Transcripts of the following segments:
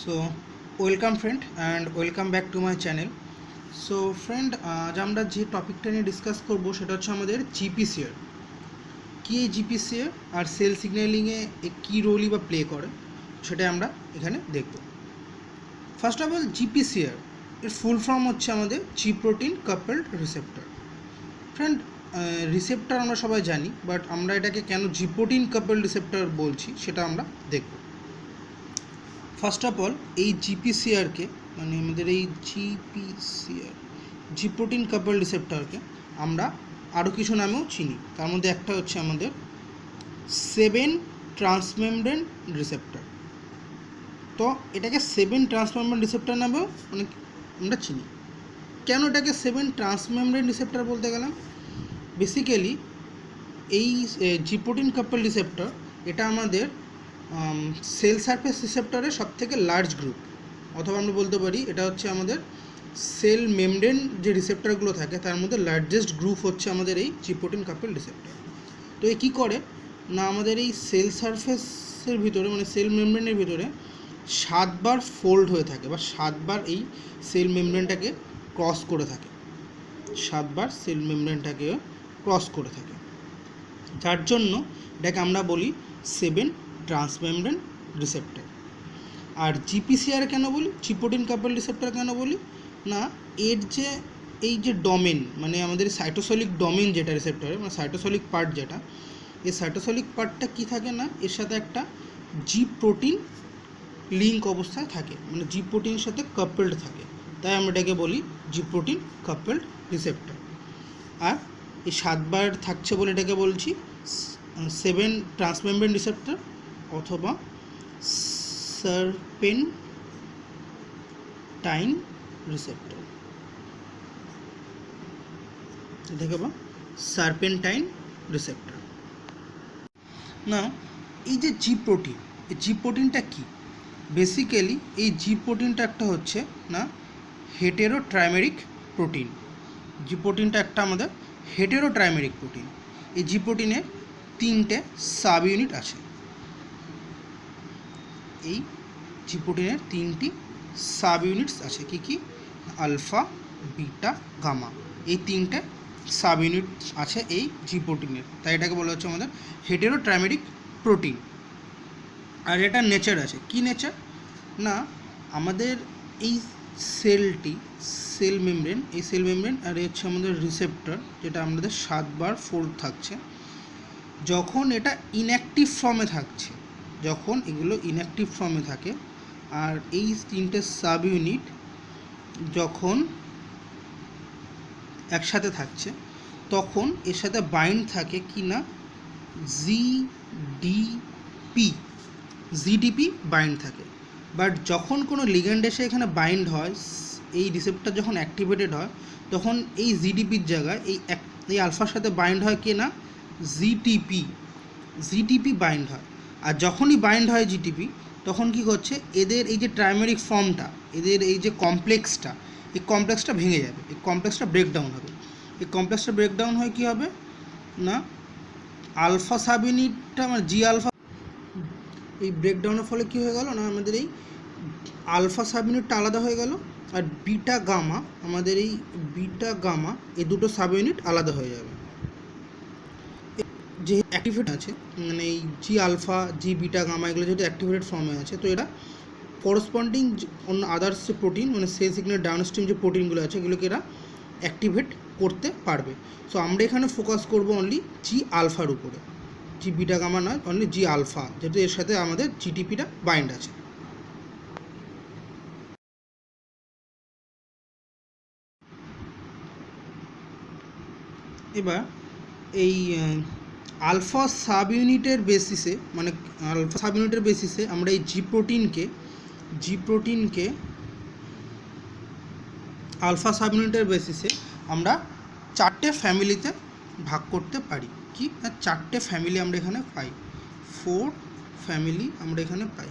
So welcome friend and welcome back to my channel. So friend, আজ আমরা যে টপিকটা নিয়ে ডিসকাস করব সেটা হচ্ছে আমাদের জিপিসিআর। কি এই জিপিসিআর আর সেল সিগন্যালিংয়ে কী রোলই বা প্লে করে সেটা আমরা এখানে দেখব। ফার্স্ট অফ অল জিপিসিআর এর ফুল ফর্ম হচ্ছে আমাদের G protein coupled receptor. Friend, receptor আমরা সবাই জানি, বাট আমরা এটাকে কেন জি প্রোটিন কাপলড রিসেপ্টর বলছি সেটা আমরা দেখব। ফার্স্ট অফ অল এই জিপিসিআরকে মানে আমাদের এই জিপিসিআর জি প্রোটিন কাপল রিসেপ্টরকে আমরা আরও কিছু নামেও চিনি। তার মধ্যে একটা হচ্ছে আমাদের 7 ট্রান্সমেমব্রেন রিসেপ্টর। তো এটাকে 7 ট্রান্সমেমব্রেন রিসেপ্টর নামেও অনেক আমরা চিনি। কেন এটাকে 7 ট্রান্সমেমব্রেন রিসেপ্টর বলতে গেলাম? বেসিক্যালি এই জি প্রোটিন কাপল রিসেপ্টর এটা আমাদের সেল সারফেস রিসেপ্টরের সবথেকে লার্জ গ্রুপ, অথবা আমরা বলতে পারি এটা হচ্ছে আমাদের সেল মেমব্রেন যে রিসেপ্টরগুলো থাকে তার মধ্যে লার্জেস্ট গ্রুপ হচ্ছে আমাদের এই জি প্রোটিন কাপল রিসেপ্টর। তো এ কী করে না, আমাদের এই সেল সারফেসের ভিতরে মানে সেল মেমব্রেনের ভিতরে 7বার ফোল্ড হয়ে থাকে বা 7বার এই সেল মেমব্রেনটাকে ক্রস করে থাকে, 7বার সেল মেমব্রেনটাকে ক্রস করে থাকে, যার জন্য এটাকে আমরা বলি 7 ট্রান্সমেমব্রেন রিসেপ্টর। আর জিপিসিআর কেন বলি, জি প্রোটিন কাপল রিসেপ্টর কেন বলি না, এর যে এই যে ডোমেন মানে আমাদের সাইটোসলিক ডোমেন যেটা রিসেপ্টরে মানে সাইটোসলিক পার্ট যেটা, এই সাইটোসলিক পার্টটা কি থাকে না, এর সাথে একটা জি প্রোটিন লিঙ্ক অবস্থায় থাকে, মানে জি প্রোটিনের সাথে কাপলড থাকে, তাই আমরা এটাকে বলি জি প্রোটিন কাপলড রিসেপ্টর। আর এই 7বার থাকছে বলে এটাকে বলছি 7 ট্রান্সমেমব্রেন রিসেপ্টর অথবা সারপেন্টাইন রিসেপ্টর। দেখো বা সারপেন্টাইন রিসেপ্টর। না, এই যে জি প্রোটিন, এই জি প্রোটিনটা কি? বেসিক্যালি এই জি প্রোটিনটা একটা হচ্ছে না হেটেরোট্রাইমেরিক প্রোটিন। জি প্রোটিনটা একটা আমাদের হেটেরোট্রাইমেরিক প্রোটিন। এই জি প্রোটিনের 3টে সাব ইউনিট আছে। এই জি প্রোটিনের 3টি সাব ইউনিটস আছে। কি কি? আলফা, বিটা, গামা, এই 3টে সাব ইউনিট আছে এই জি প্রোটিনের, তাই এটাকে বলা হচ্ছে আমাদের হেটেরোট্রাইমেরিক প্রোটিন। আর এটা নেচার আছে, কি নেচার না, আমাদের এই সেলটি সেল মেমব্রেন, এই সেল মেমব্রেন আর হচ্ছে আমাদের রিসেপ্টর যেটা আমাদের 7বার ফোল্ড থাকছে, যখন এটা ইনঅ্যাক্টিভ ফর্মে থাকছে, যখন এগুলো ইনঅ্যাক্টিভ ফর্মে থাকে আর এই 3টে সাব ইউনিট যখন একসাথে থাকছে তখন এর সাথে বাইন্ড থাকে কি না জিডিপি বাইন্ড থাকে। বাট যখন কোনো লিগ্যান্ড এসে এখানে বাইন্ড হয়, এই রিসেপ্টর যখন অ্যাক্টিভেটেড হয় তখন এই জিডিপির জায়গায় এই আলফার সাথে বাইন্ড হয় কি না জিটিপি বাইন্ড হয়। আর যখনই বাইন্ড হয় জিটিপি তখন কি হচ্ছে, এদের এই যে ট্রাইমেরিক ফর্মটা, এদের এই যে কমপ্লেক্সটা, এই কমপ্লেক্সটা ভেঙে যাবে, এই কমপ্লেক্সটা ব্রেকডাউন হবে। এই কমপ্লেক্সটা ব্রেকডাউন হয় কী হবে না, আলফা সাব ইউনিটটা মানে জি আলফা, এই ব্রেকডাউনের ফলে কী হয়ে গেল না, আমাদের এই আলফা সাব ইউনিটটা আলাদা হয়ে গেল আর বিটা গামা, আমাদের এই বিটা গামা এই দুটো সাব ইউনিট আলাদা হয়ে যাবে। যে অ্যাক্টিভেট আছে মানে এই জি আলফা, জি বিটা, গামা এগুলো যেহেতু অ্যাক্টিভেটেড ফর্মে আছে, তো এরা করসপন্ডিং অন্য আদার্স যে প্রোটিন মানে সেল সিগন্যাল ডাউনস্ট্রিম যে প্রোটিনগুলো আছে এগুলোকে এরা অ্যাক্টিভেট করতে পারবে। সো আমরা এখানে ফোকাস করব অনলি জি আলফার উপরে, জি বিটা গামা নয়, অনলি জি আলফা, যেহেতু এর সাথে আমাদের জিটিপিটা বাইন্ড আছে। এবার এই আলফা সাব ইউনিটের বেসিসে মানে আলফা সাব ইউনিটের বেসিসে আমরা এই জি প্রোটিনকে আলফা সাব ইউনিটের বেসিসে আমরা 4টে ফ্যামিলিতে ভাগ করতে পারি। কি না, 4টে ফ্যামিলি আমরা এখানে পাই, 4 ফ্যামিলি আমরা এখানে পাই,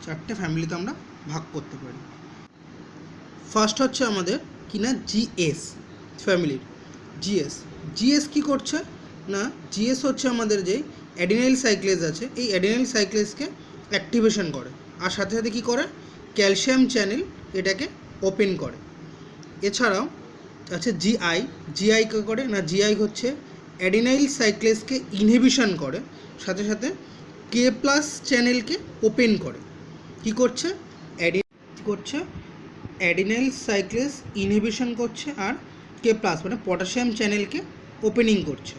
4টে ফ্যামিলিতে আমরা ভাগ করতে পারি। ফার্স্ট হচ্ছে আমাদের কি না জিএস ফ্যামিলির, জিএস কি করছে না, জিএস হচ্ছে আমাদের যে অ্যাডিনাইল সাইক্লেজ আছে, এই অ্যাডিনাইল সাইক্লেজকে অ্যাক্টিভেশন করে, আর সাথে সাথে কী করে, ক্যালসিয়াম চ্যানেল এটাকে ওপেন করে। এছাড়াও আছে জিআই। জিআই কী করে না, জিআই হচ্ছে অ্যাডিনাইল সাইক্লেসকে ইনহিবিশন করে, সাথে সাথে কে প্লাস চ্যানেলকে ওপেন করে। কি করছে, অ্যাডিনাইল সাইক্লেস ইনহিবিশন করছে, আর কে প্লাস মানে পটাশিয়াম চ্যানেলকে ওপেনিং করছে।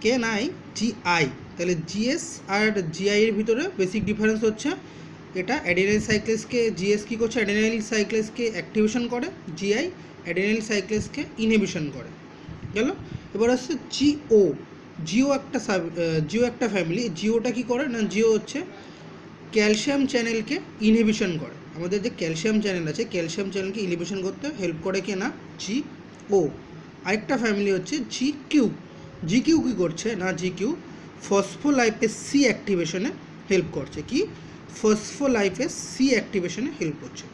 কে নাই জিআই। তাহলে জিএস আর জিআই এর ভিতরে বেসিক ডিফারেন্স হচ্ছে, এটা অ্যাডিনাইল সাইক্লেসকে, জিএস কী করছে, অ্যাডিনাইল সাইক্লেসকে অ্যাক্টিভেশন করে, জিআই অ্যাডিনাইল সাইক্লেসকে ইনহিবিশন করে। গেল। এবার হচ্ছে জিও। জিও একটা ফ্যামিলি। জিওটা কী করে না, জিও হচ্ছে ক্যালসিয়াম চ্যানেলকে ইনহিবিশন করে। আমাদের যে ক্যালসিয়াম চ্যানেল আছে, ক্যালসিয়াম চ্যানেলকে ইনহিবিশন করতে হেল্প করে কে না, জিও। আরেকটা ফ্যামিলি হচ্ছে জিকিউ। জিকিউ কী করছে না, জিকিউ ফসফোলাইপেজ সি অ্যাক্টিভেশনে হেল্প করছে। কি, ফসফোলাইপেজ সি অ্যাক্টিভেশনে হেল্প করছে।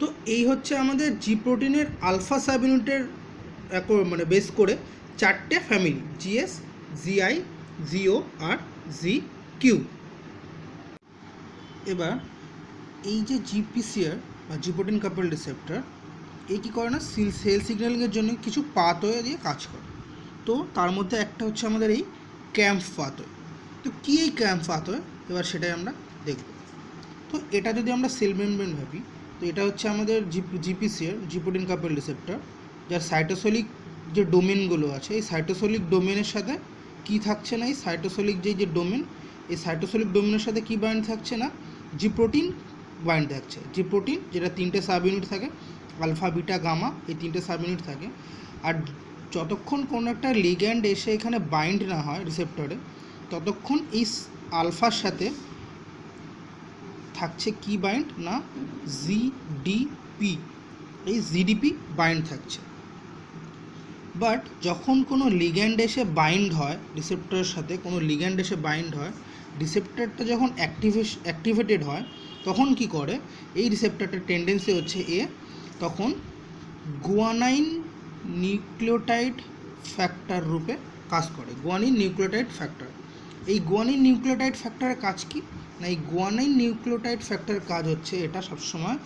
তো এই হচ্ছে আমাদের জি প্রোটিনের আলফা সাব ইউনিটের মানে বেস করে 4টে ফ্যামিলি, জিএস, জিআই, জিও আর জিকিউ। এবার এই যে জিপিসিআর বা জি প্রোটিন কাপল রিসেপ্টর, এই কী করে না, সেল সিগন্যালিংয়ের জন্য কিছু পাথওয়ে দিয়ে কাজ করে। তো তার মধ্যে একটা হচ্ছে আমাদের এই ক্যাম্প পাথওয়ে। তো কী এই ক্যাম্প পাথওয়ে, এবার সেটাই আমরা দেখব। তো এটা যদি আমরা সেল মেমব্রেন ভাবি, তো এটা হচ্ছে আমাদের জিপিসিআর, জি প্রোটিন কাপল রিসেপ্টর, যার সাইটোসোলিক যে ডোমেনগুলো আছে, এই সাইটোসোলিক ডোমেনের সাথে কি থাকছে না, এই সাইটোসোলিক যে ডোমেন, এই সাইটোসোলিক ডোমেনের সাথে কি বাইন্ড থাকছে না, জি প্রোটিন বাইন্ড থাকছে। জি প্রোটিন যেটা 3টে সাব ইউনিট থাকে, আলফা, বিটা, গামা, এই 3টে সাব ইউনিট থাকে। আর যতক্ষণ কোনো একটা লিগ্যান্ড এসে এখানে বাইন্ড না হয় রিসেপ্টরে, ততক্ষণ এই আলফার সাথে থাকছে কি বাইন্ড না, জিডিপি। এই জিডিপি বাইন্ড থাকছে। বাট যখন কোনো লিগ্যান্ড এসে বাইন্ড হয় রিসেপ্টরের সাথে, কোনো লিগ্যান্ড এসে বাইন্ড হয়, রিসেপ্টরটা যখন অ্যাক্টিভেটেড হয়, তখন কি করে, এই রিসেপ্টরটার টেন্ডেন্সি হচ্ছে তখন গুয়ানাইন নিউক্লিওটাইড ফ্যাক্টর রূপে কাজ করে। Guanine nucleotide factor. এই গুয়ানিন নিউক্লিওটাইড ফ্যাক্টরের কাজ কি না, এই গুয়ানাইন নিউক্লিওটাইড ফ্যাক্টরের কাজ হচ্ছে এটা সবসময়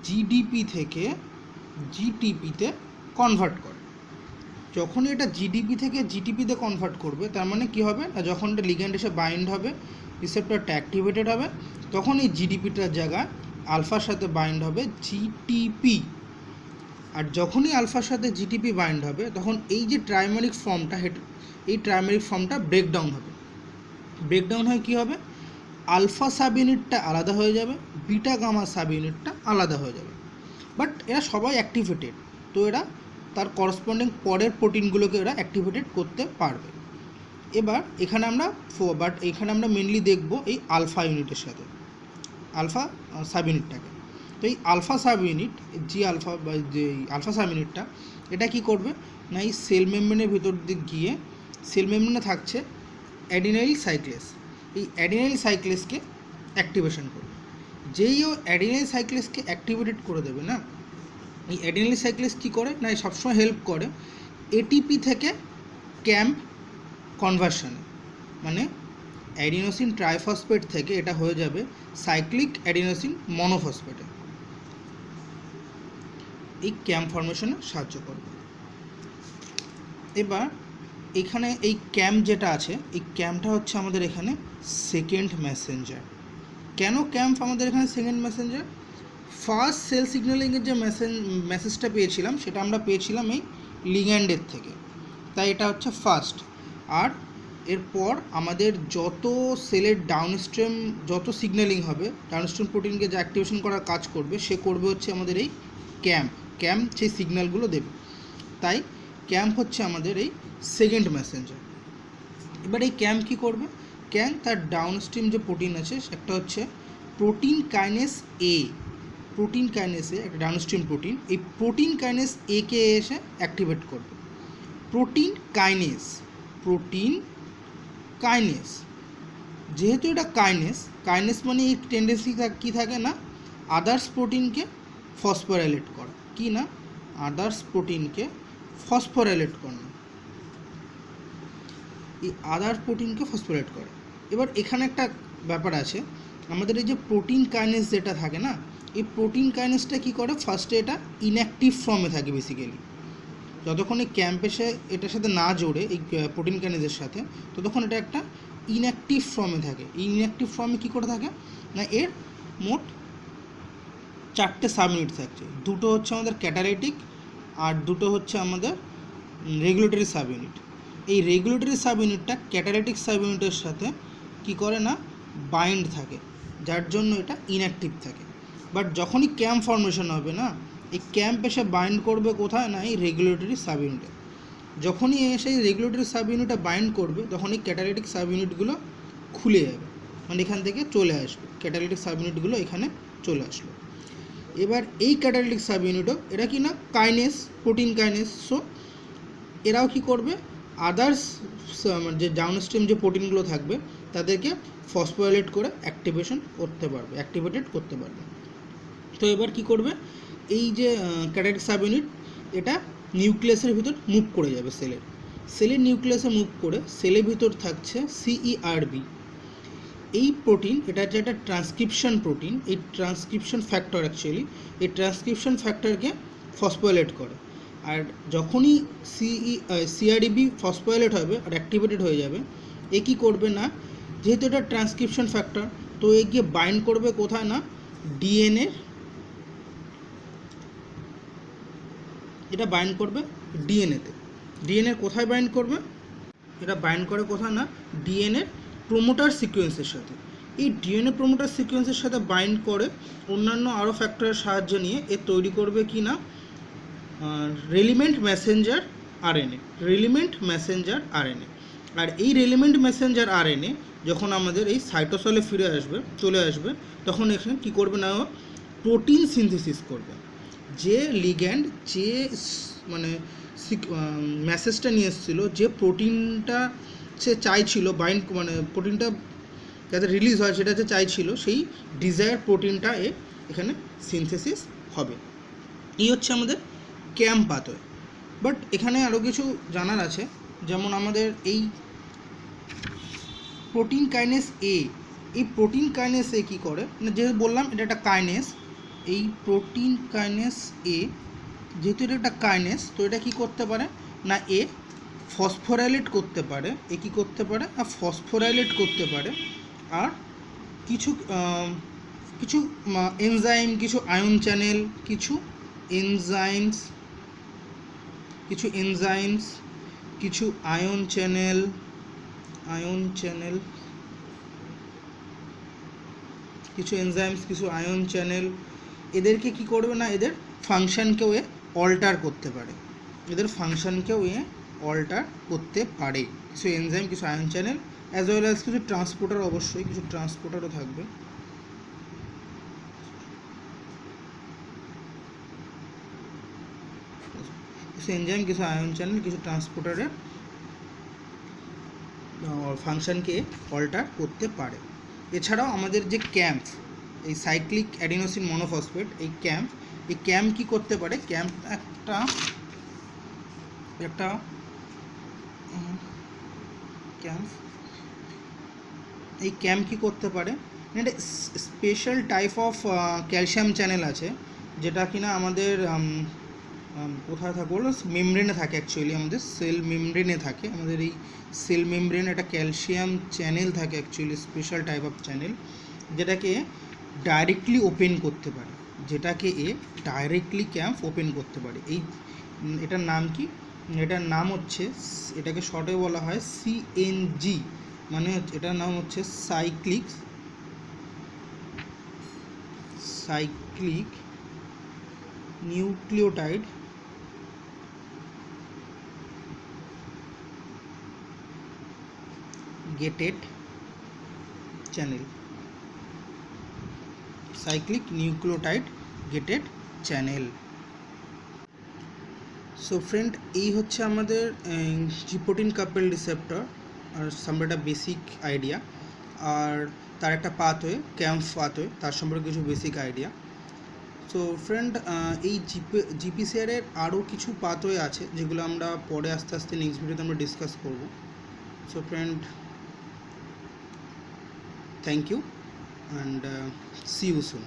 জিডিপি থেকে জিটিপিতে কনভার্ট করে। যখনই এটা জিডিপি থেকে জিটিপিতে কনভার্ট করবে, তার মানে কী হবে না, যখন এটা লিগ্যান্ড এসে বাইন্ড হবে, রিসেপ্টরটা অ্যাক্টিভেটেড হবে, তখন এই জিডিপিটার জায়গায় আলফার সাথে বাইন্ড হবে জিটিপি। আর যখনই আলফার সাথে জিটিপি বাইন্ড হবে, তখন এই যে ট্রাইমেরিক ফর্মটা, এই ট্রাইমেরিক ফর্মটা ব্রেকডাউন হবে। ব্রেকডাউন হয়ে কী হবে, আলফা সাব ইউনিটটা আলাদা হয়ে যাবে, বিটা গামা সাব ইউনিটটা আলাদা হয়ে যাবে। বাট এরা সবাই অ্যাক্টিভেটেড, তো এরা তার করসপন্ডিং পরের প্রোটিনগুলোকে এরা অ্যাক্টিভেটেড করতে পারবে। এবার এখানে আমরা মেনলি দেখব এই আলফা ইউনিটের সাথে, আলফা সাব ইউনিটটাকে। তো এই আলফা সাব ইউনিট, জি আলফা বা যে আলফা সাব ইউনিটটা, এটা কি করবে না, এই সেল মেমব্রেনের ভিতর দিকে গিয়ে, সেল মেমব্রেনে থাকছে অ্যাডিনাইল সাইক্লেস, এই অ্যাডিনাইল সাইক্লেসকে অ্যাক্টিভেশন করবে। যেই ও অ্যাডিনাইল সাইক্লেসকে অ্যাক্টিভেটেড করে দেবে না, এই অ্যাডিনাইল সাইক্লেস কী করে না, সবসময় হেল্প করে এটিপি থেকে ক্যাম্প কনভার্সনে। মানে অ্যাডিনোসিন ট্রাইফসফেট থেকে এটা হয়ে যাবে সাইক্লিক অ্যাডিনোসিন মনোফসফেটে। এই ক্যাম্প ফর্মেশনে সাহায্য করবে। এবার এখানে এই ক্যাম্প যেটা আছে, এই ক্যাম্পটা হচ্ছে আমাদের এখানে সেকেন্ড মেসেঞ্জার। কেন ক্যাম্প আমাদের এখানে সেকেন্ড মেসেঞ্জার? ফার্স্ট সেল সিগন্যালিংয়ের যে মেসেজটা পেয়েছিলাম, সেটা আমরা পেয়েছিলাম এই লিগ্যান্ডের থেকে, তাই এটা হচ্ছে ফার্স্ট। আর এরপর আমাদের যত সেলের ডাউনস্ট্রিম যত সিগন্যালিং হবে, ডাউনস্ট্রিম প্রোটিনকে যে অ্যাক্টিভেশন করার কাজ করবে, সে করবে হচ্ছে আমাদের এই ক্যাম্প সেই সিগন্যালগুলো দেবে। তাই ক্যাম্প হচ্ছে আমাদের এই সেকেন্ড মেসেঞ্জার। এবার এই ক্যাম্প কী করবে, ক্যাম্প তার ডাউনস্ট্রিম যে প্রোটিন আছে, একটা হচ্ছে প্রোটিন কাইনেস এ, প্রোটিন কাইনেসে একটা ডাউনস্ট্রিম প্রোটিন, এই প্রোটিন কাইনেস এ কে এসে অ্যাক্টিভেট করবে। প্রোটিন কাইনেস যেহেতু এটা কাইনেস মানে এই টেন্ডেন্সি কী থাকে না, আদার্স প্রোটিনকে ফসফোরাইলেট করা। কি না, আদার্স প্রোটিনকে ফসফোরাইলেট করা, এই আদার্স প্রোটিনকে ফসফোরাইলেট করে। এবার এখানে একটা ব্যাপার আছে, আমাদের এই যে প্রোটিন কাইনেস যেটা থাকে না, এই প্রোটিন কাইনেসটা কী করে, ফার্স্টে এটা ইনঅ্যাক্টিভ ফর্মে থাকে বেসিক্যালি। যতক্ষণ এই ক্যাম্প এসে এটার সাথে না জোড়ে এই প্রোটিন কাইনেসের সাথে, ততক্ষণ এটা একটা ইনঅ্যাক্টিভ ফর্মে থাকে। এই ইনঅ্যাক্টিভ ফর্মে কী করে থাকে না, এর মোট 4টে সাবইউনিট থাকছে। দুটো হচ্ছে আমাদের ক্যাটালাইটিক আর দুটো হচ্ছে আমাদের রেগুলেটরি সাবইউনিট। এই রেগুলেটরি সাবইউনিটটা ক্যাটালাইটিক সাবইউনিটের সাথে কী করে না, বাইন্ড থাকে, যার জন্য এটা ইনঅ্যাক্টিভ থাকে। বাট যখনই ক্যাম্প ফর্মেশন হবে না, এই ক্যাম্প এসে বাইন্ড করবে কোথায় না, এই রেগুলেটরি সাবইউনিটে। যখনই এসে এই রেগুলেটরি সাবইউনিটে বাইন্ড করবে, তখন এই ক্যাটালাইটিক সাবইউনিটগুলো খুলে যাবে, মানে এখান থেকে চলে আসবে, ক্যাটালাইটিক সাবইউনিটগুলো এখানে চলে আসলো। এবার এই ক্যাটালাইটিক সাবইউনিটও এরা কি না কাইনেস, প্রোটিন কাইনেস। সো এরাও কি করবে, আদার্স যে ডাউনস্ট্রিম যে প্রোটিনগুলো থাকবে তাদেরকে ফসফোরাইলেট করে অ্যাক্টিভেটেড করতে পারবে। তো এবার কি করবে, এই যে ক্যাটালাইটিক সাবইউনিট এটা নিউক্লিয়াসের ভিতর মুভ করে যাবে, সেলের নিউক্লিয়াসে মুভ করে সেলের ভিতর থাকছে CERB। এই প্রোটিন এটা হচ্ছে একটা ট্রান্সক্রিপশন প্রোটিন, এই ট্রান্সক্রিপশন ফ্যাক্টর অ্যাকচুয়ালি এই ট্রান্সক্রিপশন ফ্যাক্টরকে ফসফোরাইলেট করে। আর যখনই CERB ফসফোরাইলেট হবে আর অ্যাক্টিভেটেড হয়ে যাবে, এ কী করবে না, যেহেতু এটা ট্রান্সক্রিপশন ফ্যাক্টর, তো এ গিয়ে বাইন্ড করবে কোথায় না, DNA। এটা বাইন্ড করবে ডিএনএতে। ডিএনএ কোথায় বাইন্ড করবে, এটা বাইন্ড করে কোথায় না, ডিএনএ প্রোমোটার সিকোয়েন্সের সাথে। এই ডিএনএ প্রোমোটার সিকোয়েন্সের সাথে বাইন্ড করে অন্যান্য আরও ফ্যাক্টরের সাহায্য নিয়ে এ তৈরি করবে কি না, রেলিমেন্ট মেসেঞ্জার আরএনএ। আর এই রেলিমেন্ট মেসেঞ্জার আরএনএ যখন আমাদের এই সাইটোসলে চলে আসবে, তখন এখানে কী করবে না, প্রোটিন সিনথেসিস করবে। যে লিগ্যান্ড যে মানে মেসেজটা নিয়ে এসেছিলো, যে প্রোটিনটা সে চাইছিল মানে প্রোটিনটা যাতে রিলিজ হয় সেটা যে চাইছিল, সেই ডিজায়ার প্রোটিনটা এখানে সিনথেসিস হবে। এই হচ্ছে আমাদের ক্যাম্প পাথওয়ে। বাট এখানে আরও কিছু জানার আছে, যেমন আমাদের এই প্রোটিন কাইনেস এই প্রোটিন কাইনেস কী করে, মানে যেহেতু বললাম এটা একটা কাইনেস, এই প্রোটিন কাইনেস যেহেতু এটা একটা কাইনেস, তো এটা কী করতে পারে না, ফসফোরাইলেট করতে পারে। কী করতে পারে না, ফসফোরাইলেট করতে পারে। আর কিছু এনজাইম, কিছু আয়ন চ্যানেল, কিছু আয়ন চ্যানেল, এদেরকে কি করবে না, এদের ফাংশনকেও অল্টার করতে পারে। কিছু এনজাইম, কিছু ion channel, as well as কিছু ট্রান্সপোর্টার, অবশ্যই কিছু ট্রান্সপোর্টারও থাকবে। কিছু এনজাইম, কিছু আয়ন চ্যানেল, কিছু ট্রান্সপোর্টারের ফাংশনকে অল্টার করতে পারে। এছাড়াও আমাদের যে ক্যাম্প, এই সাইক্লিক অ্যাডিনোসিন মনোফসফেট, এই ক্যাম্প কি করতে পারে, ক্যাম্প কি করতে পারে, একটা special type of calcium channel আছে, যেটা কিনা আমাদের কোথায় থাকে বলো, মেমব্রেনে থাকে। অ্যাকচুয়ালি আমাদের সেল মেমব্রেনে থাকে, আমাদের এই সেল মেমব্রেনে একটা ক্যালসিয়াম চ্যানেল থাকে, actually special type of channel, যেটাকে ডাইরেক্টলি ওপেন করতে পারে, ক্যাম্প ওপেন করতে পারে। এটার নাম কি, এটার নাম হচ্ছে, এটাকে শর্টে বলা হয় CNG, মানে এটার নাম হচ্ছে cyclic nucleotide gated channel, so friend, এই হচ্ছে আমাদের জি প্রোটিন কাপল রিসেপ্টর আর সম্পর্কে বেসিক আইডিয়া, আর তার একটা পাথওয়ে, ক্যাম্প পাথওয়ে, তার সম্পর্কে কিছু বেসিক আইডিয়া। সো ফ্রেন্ড, এই জিপিসিআরের আরও কিছু পাথওয়ে আছে, যেগুলো আমরা পরে আস্তে আস্তে নেক্সট ভিডিওতে আমরা ডিসকাস করব। So friend, thank you and see you soon.